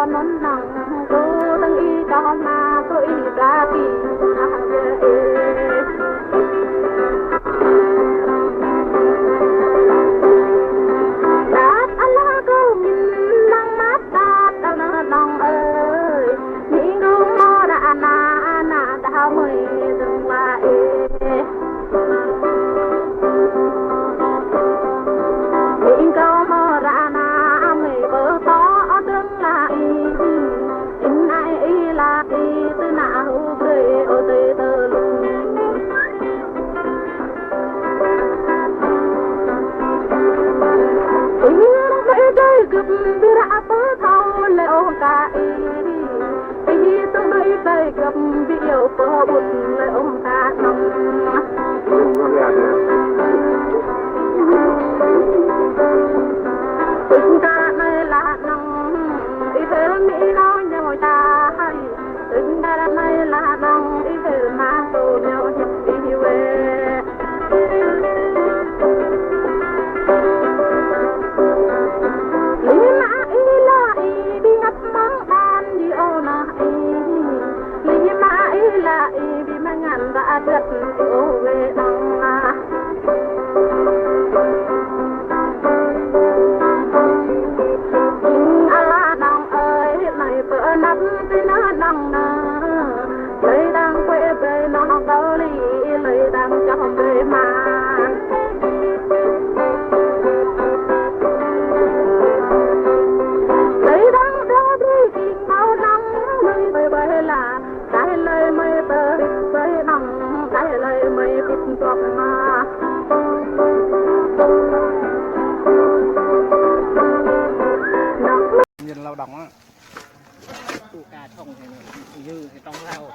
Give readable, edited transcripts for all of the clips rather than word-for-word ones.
cho nón nắng cô tăng y cho mà tôi ra kỳ nhìn lao động á, tụ cà thông thì dư thì trong lao.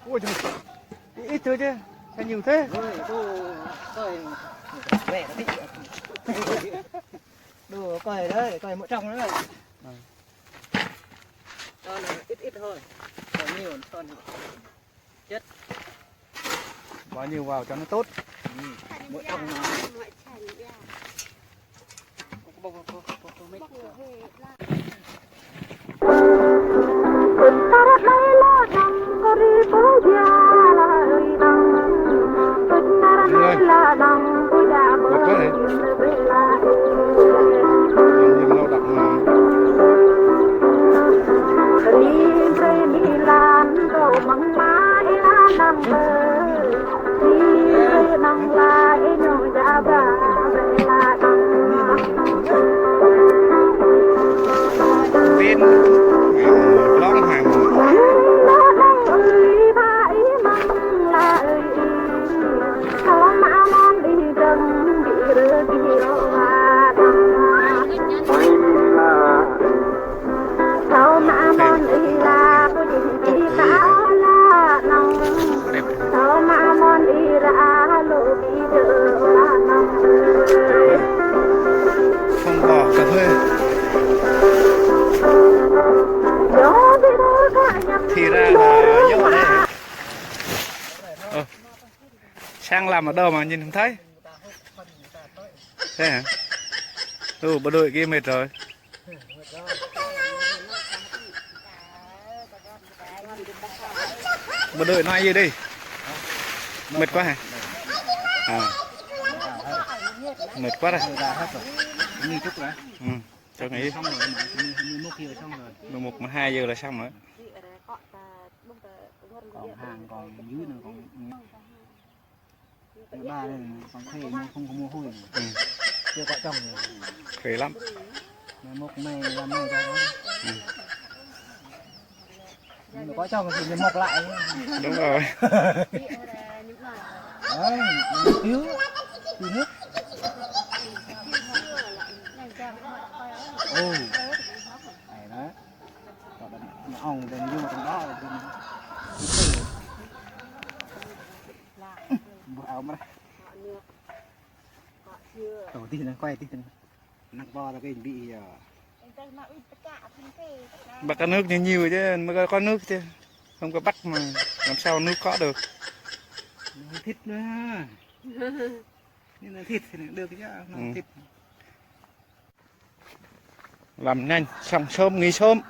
Ôi trời, ít thôi chứ, sao nhiều thế? Coi vẻ nó thích, đồ coi đấy, coi mỗi trong nữa. Con này ít thôi, còn nhiều con chất. Bao nhiêu vào cho nó tốt. Mỗi trong nó. Thì ra là vô đây. Sang làm ở đâu mà nhìn không thấy. Thế hả? Bộ đội kia mệt rồi. Bộ đội nói gì đi? Mệt quá hả? Mệt quá rồi. Nghỉ chút rồi. Cho nghỉ. 11, 12 giờ là xong rồi. Còn hàng còn dưới nữa còn ba đây còn thuê nhưng không có mua hôi. Chưa có trồng rồi. Khỏe lắm. Mộc này làm này cho nó. Nhưng mà có trồng thì mình mọc lại. Đúng rồi. Đấy, thiếu nước. Ồ. Này đó. Còn ong thì vô trong đó thì áo mà đầu tiên là quay tin nặng to là cái bị bắt có nước nhiều chứ mới có nước chứ không có bắt mà làm sao nước có được thịt nữa nên là thịt thì được chứ thịt Làm nhanh xong sớm nghỉ sớm.